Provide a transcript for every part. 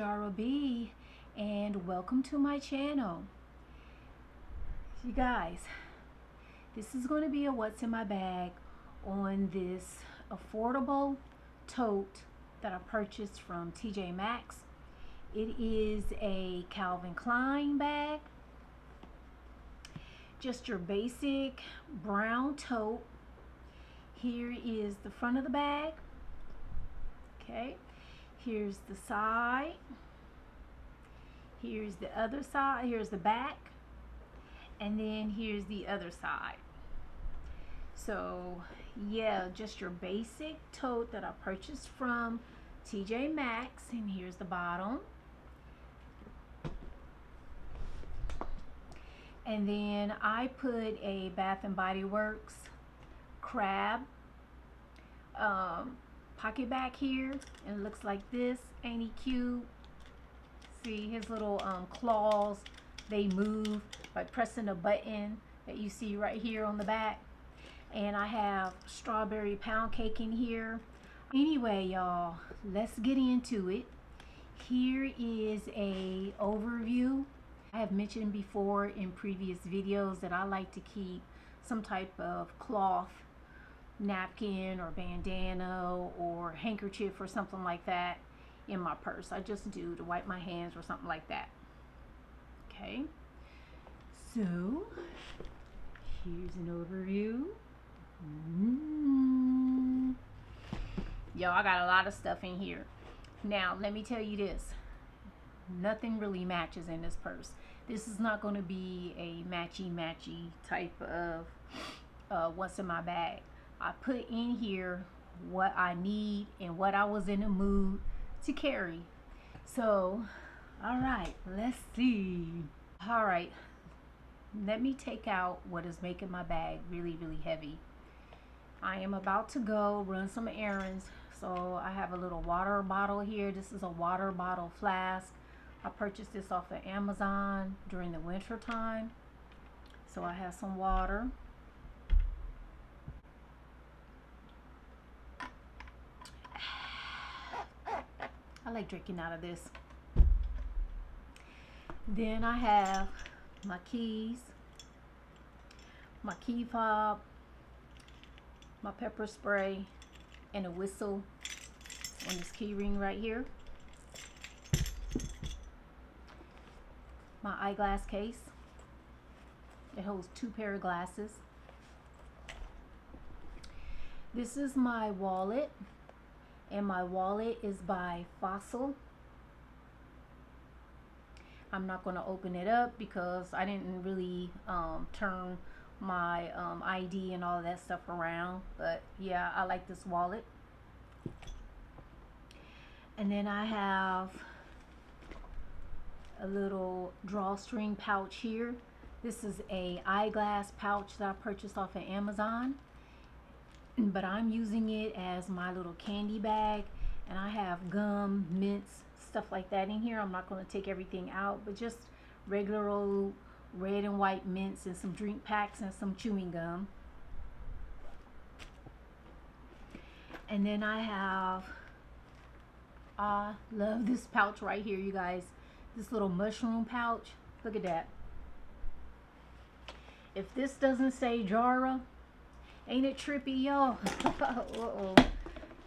Jara Bee, and welcome to my channel. You guys, this is going to be a what's in my bag on this affordable tote that I purchased from TJ Maxx. It is a Calvin Klein bag, just your basic brown tote. Here is the front of the bag. Okay, here's the side, here's the other side, here's the back, and then here's the other side. So yeah, just your basic tote that I purchased from TJ Maxx. And here's the bottom, and then I put a Bath and Body Works crab pocket back here, and it looks like this. Ain't he cute? See his little claws, they move by pressing a button that you see right here on the back. And I have strawberry pound cake in here. Anyway, y'all, let's get into it. Here is a overview. I have mentioned before in previous videos that I like to keep some type of cloth napkin or bandana or handkerchief or something like that in my purse. I just do to wipe my hands or something like that. Okay, so here's an overview. Yo, I got a lot of stuff in here. Now let me tell you this, nothing really matches in this purse. This is not going to be a matchy type of what's in my bag. I put in here what I need and what I was in the mood to carry. So, all right, let's see. All right, let me take out what is making my bag really heavy. I am about to go run some errands. So I have a little water bottle here. This is a water bottle flask. I purchased this off of Amazon during the winter time. So I have some water. I like drinking out of this. Then I have my keys, my key fob, my pepper spray, and a whistle on this key ring right here. My eyeglass case. It holds 2 pair of glasses. This is my wallet, and my wallet is by Fossil. I'm not going to open it up because I didn't really turn my ID and all that stuff around, but yeah, I like this wallet. And then I have a little drawstring pouch here. This is a eyeglass pouch that I purchased off of Amazon, but I'm using it as my little candy bag, and I have gum, mints, stuff like that in here. I'm not going to take everything out, but just regular old red and white mints and some drink packs and some chewing gum. And then I have, I love this pouch right here, you guys. This little mushroom pouch. Look at that. If this doesn't say Jara, ain't it trippy, y'all? Uh-oh.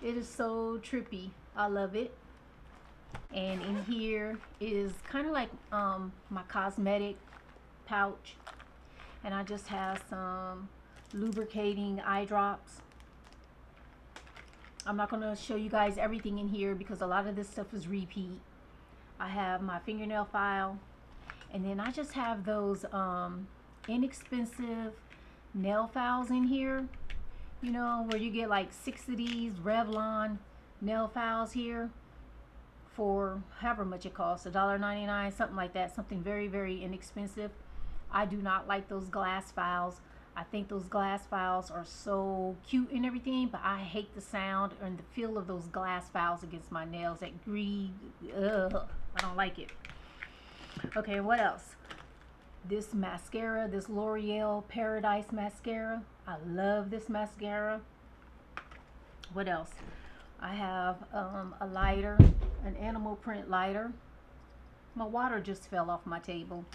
It is so trippy. I love it. And in here is kind of like my cosmetic pouch, and I just have some lubricating eye drops. I'm not going to show you guys everything in here because a lot of this stuff is repeat. I have my fingernail file, and then I just have those inexpensive nail files in here, you know, where you get like 6 of these Revlon nail files here for however much it costs, $1.99, something like that, something very inexpensive. I do not like those glass files. I think those glass files are so cute and everything, but I hate the sound and the feel of those glass files against my nails. That grease, ugh, I don't like it. Okay, what else? This mascara, this L'Oreal Paradise mascara. I love this mascara. What else? I have a lighter. an animal print lighter. My water just fell off my table,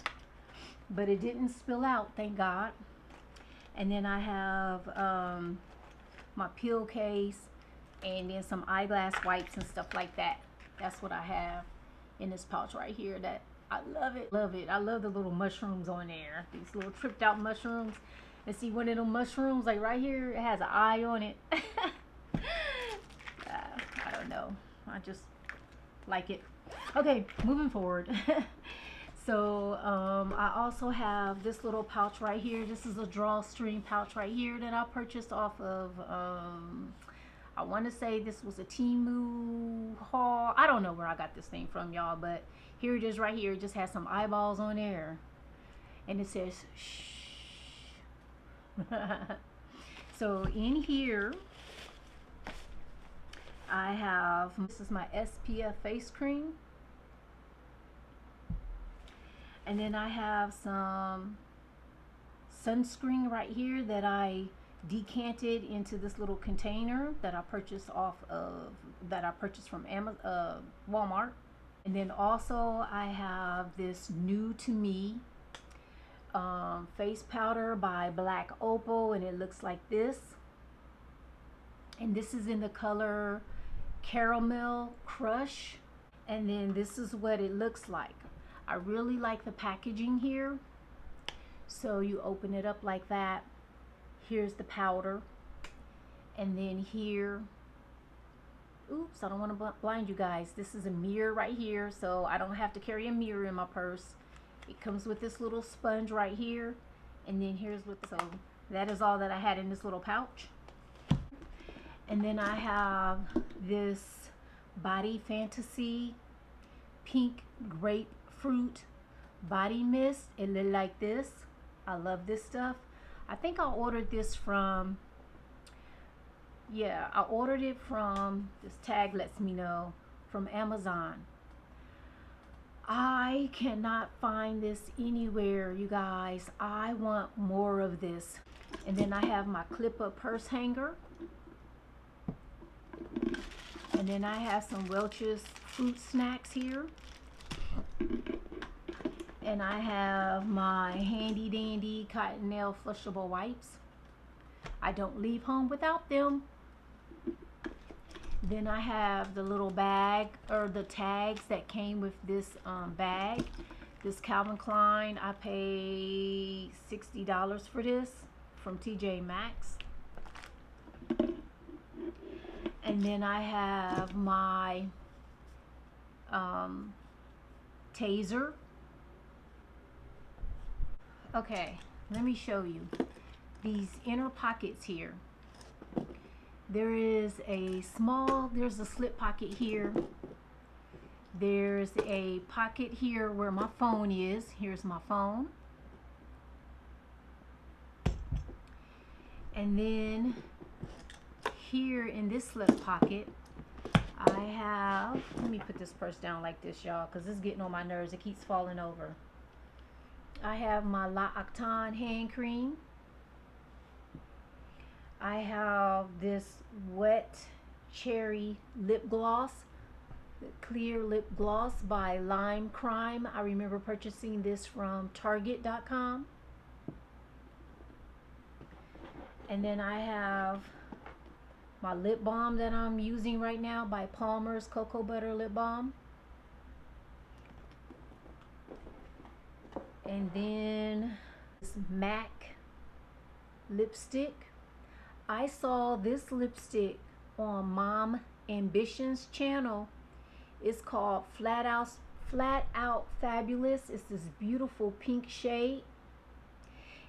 but it didn't spill out, thank God. And then I have my pill case, and then some eyeglass wipes and stuff like that. That's what I have in this pouch right here. That I love it, love it. I love the little mushrooms on there, these little tripped out mushrooms. And see, one of them mushrooms, like right here, it has an eye on it. I don't know, I just like it. Okay, moving forward. So I also have this little pouch right here. This is a drawstring pouch right here that I purchased off of I want to say this was a Temu haul. I don't know where I got this thing from, y'all, but here it is right here. It just has some eyeballs on there, and it says shh. So in here I have, this is my SPF face cream, and then I have some sunscreen right here that I decanted into this little container that I purchased from Walmart. And then also I have this new to me face powder by Black Opal, and it looks like this, and this is in the color Caramel Crush. And then this is what it looks like. I really like the packaging here. So you open it up like that. Here's the powder, and then here, oops, I don't want to blind you guys, this is a mirror right here, so I don't have to carry a mirror in my purse. It comes with this little sponge right here, and then here's what, so that is all that I had in this little pouch. And then I have this Body Fantasy Pink Grapefruit Body Mist. It looked like this. I love this stuff. I think I ordered this from, yeah, I ordered it from, this tag lets me know, from Amazon. I cannot find this anywhere, you guys. I want more of this. And then I have my clip-up purse hanger. And then I have some Welch's fruit snacks here. And I have my handy dandy cotton nail flushable wipes. I don't leave home without them. Then I have the little bag, or the tags that came with this bag. This Calvin Klein, I paid $60 for this from TJ Maxx. And then I have my taser. Okay, let me show you these inner pockets here. There is a small, there's a slip pocket here. There's a pocket here where my phone is. Here's my phone. And then here in this slip pocket, I have, let me put this purse down like this, y'all, because it's getting on my nerves. It keeps falling over. I have my La Octane hand cream. I have this wet cherry lip gloss, the clear lip gloss by Lime Crime. I remember purchasing this from Target.com. And then I have my lip balm that I'm using right now by Palmer's Cocoa Butter Lip Balm. And then this MAC lipstick. I saw this lipstick on Mom Ambition's channel. It's called Flat Out Fabulous. It's this beautiful pink shade.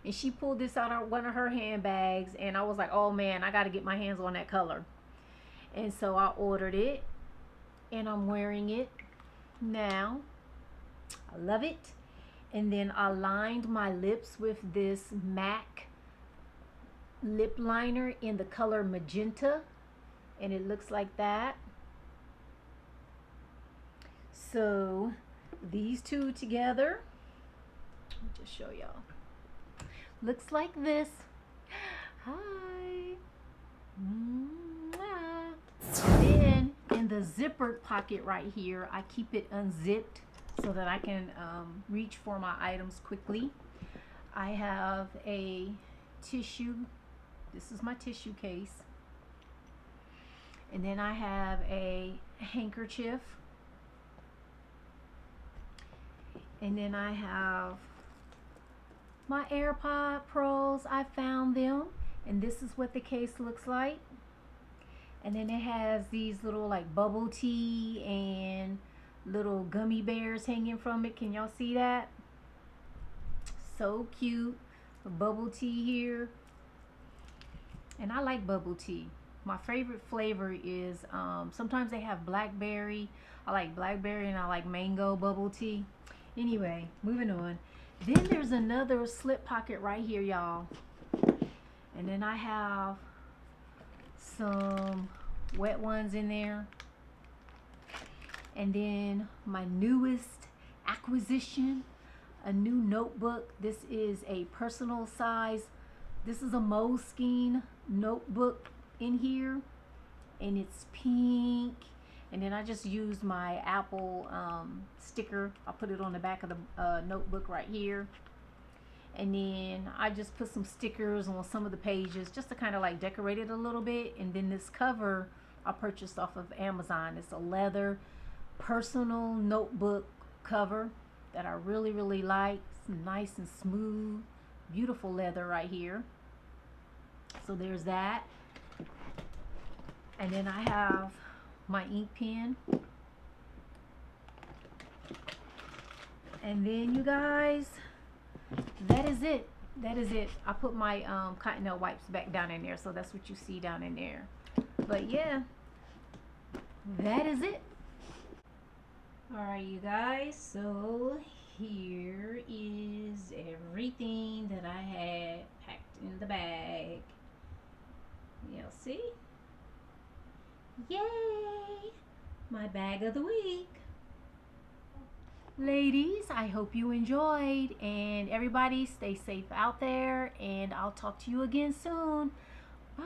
And she pulled this out of one of her handbags, and I was like, oh man, I got to get my hands on that color. And so I ordered it, and I'm wearing it now. I love it. And then I lined my lips with this MAC lip liner in the color magenta, and it looks like that. So these two together, let me just show y'all, looks like this. Hi. Then in the zippered pocket right here, I keep it unzipped so that I can reach for my items quickly. I have a tissue. This is my tissue case. And then I have a handkerchief. And then I have my AirPod Pros. I found them. And this is what the case looks like. And then it has these little like bubble tea and little gummy bears hanging from it. Can y'all see that? So cute. The bubble tea here. And I like bubble tea. My favorite flavor is sometimes they have blackberry. I like blackberry and I like mango bubble tea. Anyway, moving on. Then there's another slip pocket right here, y'all. And then I have some wet ones in there. And then my newest acquisition, a new notebook. This is a personal size. This is a Moleskine notebook in here, and it's pink. And then I just used my Apple sticker. I put it on the back of the notebook right here. And then I just put some stickers on some of the pages just to kind of like decorate it a little bit. And then this cover I purchased off of Amazon. It's a leather personal notebook cover that I really like. It's nice and smooth, beautiful leather right here. So there's that. And then I have my ink pen. And then you guys, that is it. That is it. I put my Cottonelle wipes back down in there, so that's what you see down in there. But yeah, that is it. Alright, you guys, so here is everything that I had packed in the bag. Y'all see? Yay! My bag of the week. Ladies, I hope you enjoyed, and everybody stay safe out there, and I'll talk to you again soon. Bye.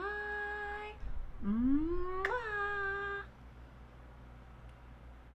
Mwah.